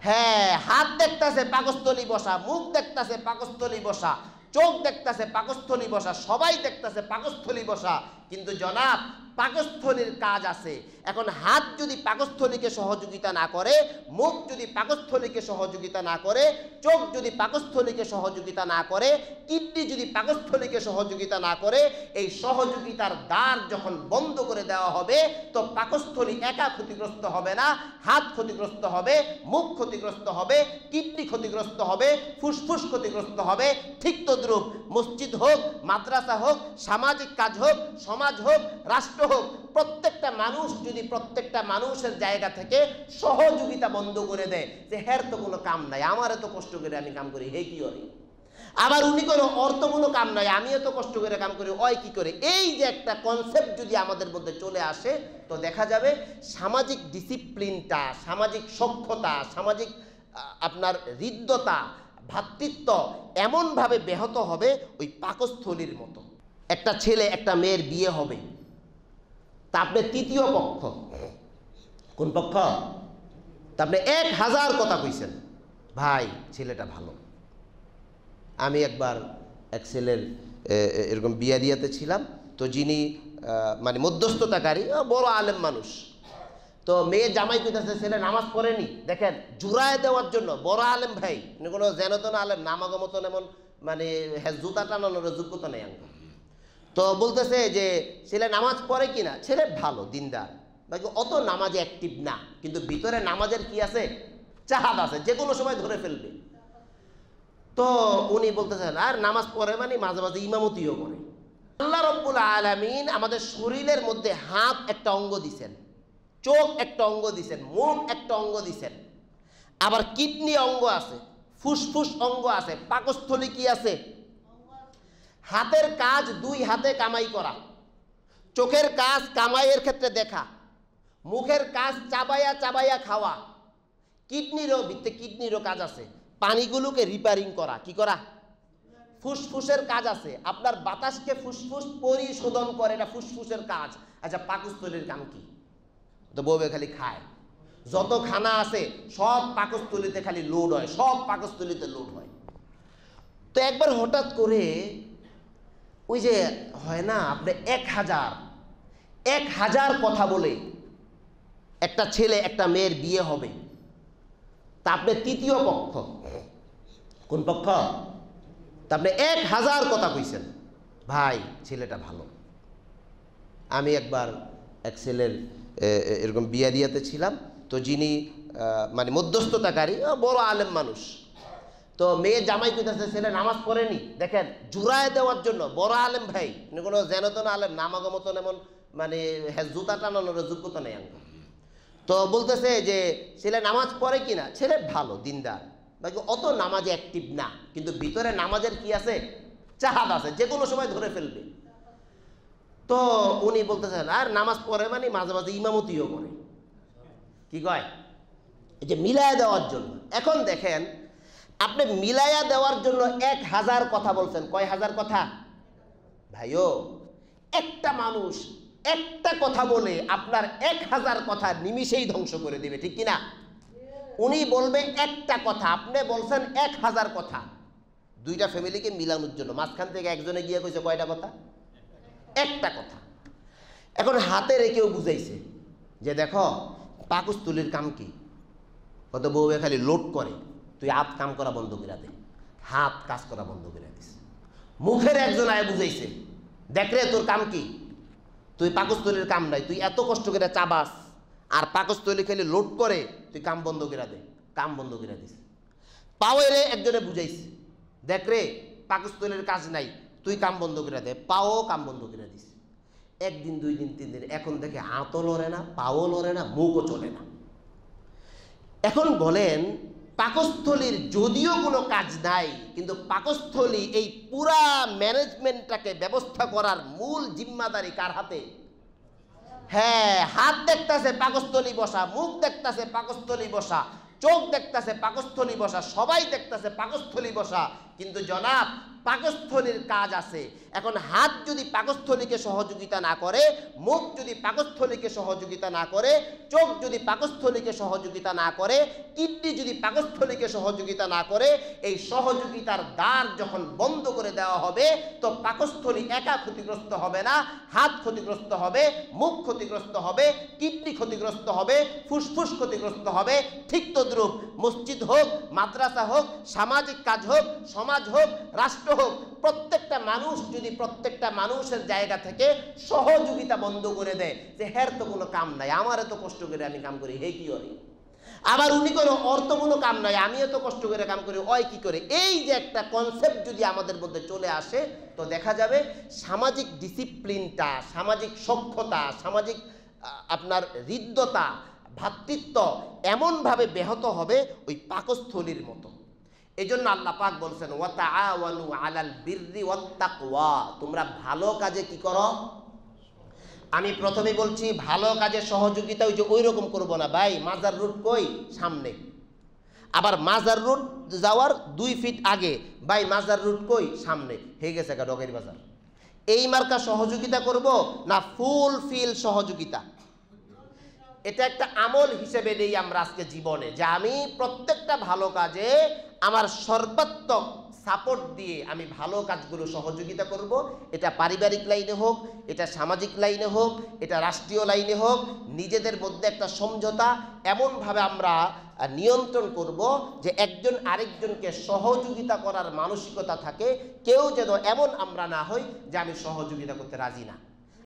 হ্যাঁ, হাত দেখতাছে পাকস্থলী বসা, মুখ দেখতাছে পাকস্থলী বসা, চোখ দেখতাছে পাকস্থলী বসা, সবাই দেখতাছে পাকস্থলী বসা, কিন্তু জনাব পাকস্থলীর কাজ আছে। এখন হাত যদি পাকস্থলীকে সহযোগিতা না করে, মুখ যদি পাকস্থলীকে সহযোগিতা না করে, চোখ যদি পাকস্থলীকে সহযোগিতা না করে, কিডনি যদি পাকস্থলীকে সহযোগিতা না করে, এই সহযোগিতার দ্বার যখন বন্ধ করে দেওয়া হবে, তো পাকস্থলী একা ক্ষতিগ্রস্ত হবে না, হাত ক্ষতিগ্রস্ত হবে, মুখ ক্ষতিগ্রস্ত হবে, কিডনি ক্ষতিগ্রস্ত হবে, ফুসফুস ক্ষতিগ্রস্ত হবে। ঠিক তদ্রূপ মসজিদ হোক, মাদ্রাসা হোক, সামাজিক কাজ হোক, সমাজ হোক, রাষ্ট্র হোক, প্রত্যেকটা মানুষ যদি প্রত্যেকটা মানুষের জায়গা থেকে সহযোগিতা বন্ধ করে দেয়, যে হের তো কোনো কাম নাই, আমার এত কষ্ট করে আমি কাম করি, হে কি করে, আবার উনি কোনো অর্থ কোনো কাম নাই, আমি এত কষ্ট করে কাম করি, ওই কি করে, এই যে একটা কনসেপ্ট যদি আমাদের মধ্যে চলে আসে, তো দেখা যাবে সামাজিক ডিসিপ্লিনটা, সামাজিক সখ্যতা, সামাজিক আপনার হৃদ্যতা, ভ্রাতৃত্ব এমনভাবে ব্যাহত হবে ওই পাকস্থলীর মতো। একটা ছেলে একটা মেয়ের বিয়ে হবে, তা আপনি তৃতীয় পক্ষ, কোন পক্ষ? তা আপনি 1000 কথা কইছেন, ভাই ছেলেটা ভালো। আমি একবার এক ছেলের এরকম বিয়া দিয়াতে ছিলাম, তো যিনি মানে মধ্যস্থতাকারী বড় আলেম মানুষ, তো মেয়ে জামাই কইতাছে ছেলে নামাজ পড়েনি, দেখেন জুড়ায় দেওয়ার জন্য, বড় আলেম ভাই, কোনো যেনতন আলেম নামাগমতন এমন মানে হ্যাঁ জুতা টানানোর যোগ্যতা নেই আঙ্গ। তো বলতেছে যে ছেলে নামাজ পড়ে কিনা, ছেলে ভালো দিনদার, বাকি অত নামাজে অ্যাক্টিভ না, কিন্তু ভিতরে নামাজের কি আছে, চাহাদ আছে, যে কোনো সময় ধরে ফেলবে। তো উনি বলতেছেন আর নামাজ পড়ে মানে মাঝে মাঝে ইমামতিও করে। আল্লাহ রব্বুল আলামিন আমাদের শরীরের মধ্যে হাত একটা অঙ্গ দিছেন, চোখ একটা অঙ্গ দিছেন, মুখ একটা অঙ্গ দিছেন, আবার কিডনি অঙ্গ আছে, ফুসফুস অঙ্গ আছে, পাকস্থলী কি আছে, হাতের কাজ 2 হাতে কামাই করা, চোখের কাজ কামাইয়ের ক্ষেত্রে দেখা, মুখের কাজ চাবাইয়া চাবাইয়া খাওয়া, কিডনিরও কাজ আছে, পানিগুলোকে রিপেয়ারিং করা, কি করা, ফুসফুসের কাজ আছে, আপনার বাতাসকে ফুসফুস পরিশোধন করে, এটা ফুসফুসের কাজ। আচ্ছা পাকস্থলীর কাম কি? তো বউবে খালি খায়, যত খানা আছে সব পাকস্থলীতে খালি লোড হয়, সব পাকস্থলীতে লোড হয়। তো একবার হঠাৎ করে ওই যে হয় না, আপনি 1000 কথা বলে একটা ছেলে একটা মেয়ের বিয়ে হবে, তা আপনি তৃতীয় পক্ষ, কোন পক্ষ? তা আপনি 1000 কথা কইছেন, ভাই ছেলেটা ভালো। আমি একবার এক ছেলের এরকম বিয়া দিয়াতে ছিলাম, তো যিনি মানে মধ্যস্থতাকারী বড় আলেম মানুষ, তো মেয়ে জামাই কইতাছে ছেলে নামাজ পড়েনি, দেখেন জুড়ায় দেওয়ার জন্য, বড় আলেম ভাই, কোনো যেনতন আলেম নামাগমতন এমন মানে হ্যাঁ জুতা টানানোর যোগ্যতা নেই আঙ্গ। তো বলতেছে যে ছেলে নামাজ পড়ে কিনা, ছেলে ভালো দিনদার, বাকি অত নামাজে অ্যাক্টিভ না, কিন্তু ভিতরে নামাজের কি আছে, চাহাদ আছে, যে কোনো সময় ধরে ফেলবে। তো উনি বলতেছেন আর নামাজ পড়ে মানে মাঝে মাঝে ইমামতিও করে, কি কয়, এই যে মিলায়া দেওয়ার জন্য। এখন দেখেন আপনি মিলায়া দেওয়ার জন্য 1000 কথা বলছেন, কয় হাজার কথা ভাইও? একটা মানুষ একটা কথা বলে আপনার 1000 কথা নিমিষেই ধ্বংস করে দিবে, ঠিক কিনা? উনি বলবে একটা কথা, আপনি বলছেন 1000 কথা, 2টা ফ্যামিলিকে মিলানোর জন্য, মাঝখান থেকে একজনে গিয়ে কইছে কয়টা কথা, একটা কথা। এখন হাতে রেখেও বুঝাইছে যে দেখো পাকস্থলীর কাম কি, কত বউয়ে খালি লোড করে, তুই হাত কাম করা বন্ধ করে দে, হাত কাজ করা বন্ধ করে দিস। মুখের একজন আয় বুঝাইছে, দেখ রে তোর কাম কি, তুই পাকস্থলীর কাম নাই, তুই এত কষ্ট করে চাবাস আর পাকস্থলী খালি লোড করে, তুই কাম বন্ধ করে দে, কাম বন্ধ করে দিস। পাওয়ে একজনে বুঝাইছে, দেখ রে পাকস্থলীর কাজ নাই, তুই কাম বন্ধ করে দে, পাও কাম বন্ধ করে দিস। 1 দিন 2 দিন 3 দিন, এখন দেখে হাতও লড়ে না, পাও লড়ে না, মুখও চলে না। এখন বলেন পাকস্থলীর যদিও কোনো কাজ নাই, কিন্তু পাকস্থলী এই পুরা ম্যানেজমেন্টটাকে ব্যবস্থা করার মূল জিম্মাদারি কার হাতে? হ্যাঁ, হাত দেখতাছে পাকস্থলী বসা, মুখ দেখতাছে পাকস্থলী বসা, চোখ দেখতাছে পাকস্থলী বসা, সবাই দেখতাছে পাকস্থলী বসা, কিন্তু জনাব পাকস্থলীর কাজ আছে। এখন হাত যদি পাকস্থলীকে সহযোগিতা না করে, মুখ যদি পাকস্থলীকে সহযোগিতা না করে, চোখ যদি পাকস্থলীকে সহযোগিতা না করে, কিডনি যদি পাকস্থলীকে সহযোগিতা না করে, এই সহযোগিতার দ্বার যখন বন্ধ করে দেওয়া হবে, তো পাকস্থলী একা ক্ষতিগ্রস্ত হবে না, হাত ক্ষতিগ্রস্ত হবে, মুখ ক্ষতিগ্রস্ত হবে, কিডনি ক্ষতিগ্রস্ত হবে, ফুসফুস ক্ষতিগ্রস্ত হবে। ঠিক তদ্রূপ মসজিদ হোক, মাদ্রাসা হোক, সামাজিক কাজ হোক, সমাজ হোক, রাষ্ট্র হোক, প্রত্যেকটা মানুষ যদি প্রত্যেকটা মানুষের জায়গা থেকে সহযোগিতা বন্ধ করে দেয়, যে হের তো কোনো কাম নাই, আমার এত কষ্ট করে আমি কাম করি, হে কি করে, আবার উনি কোনো অর্থ কোনো কাম নাই, আমি এত কষ্ট করে কাম করি, ওই কি করে, এই যে একটা কনসেপ্ট যদি আমাদের মধ্যে চলে আসে, তো দেখা যাবে সামাজিক ডিসিপ্লিনটা, সামাজিক সখ্যতা, সামাজিক আপনার হৃদ্যতা, ভ্রাতৃত্ব এমনভাবে ব্যাহত হবে ওই পাকস্থলীর মতো। এই জন্য আল্লাহ পাক বলছেন ওয়াতাআওয়ানু আলাল বিররি ওয়াত্তাকওয়া, তোমরা ভালো কাজে কি করো। আমি প্রথমে বলছি ভালো কাজে সহযোগিতা ওই যে ওই রকম করবো না ভাই, মাজার রুট কই সামনে, আবার মাজার রুট যাওয়ার 2 ফিট আগে, ভাই মাজার রুট কই সামনে, হয়ে গেছে গা ডগের বাজার। এই মার্কা সহযোগিতা করব না ফুল ফিল সহযোগিতা? এটা একটা আমল হিসেবে নেই আমরা আজকে জীবনে, যে আমি প্রত্যেকটা ভালো কাজে আমার সর্বাত্মক সাপোর্ট দিয়ে আমি ভালো কাজগুলো সহযোগিতা করব। এটা পারিবারিক লাইনে হোক, এটা সামাজিক লাইনে হোক, এটা রাষ্ট্রীয় লাইনে হোক, নিজেদের মধ্যে একটা সমঝোতা এমনভাবে আমরা নিয়ন্ত্রণ করব যে একজন আরেকজনকে সহযোগিতা করার মানসিকতা থাকে। কেউ যেন এমন আমরা না হই যে আমি সহযোগিতা করতে রাজি না।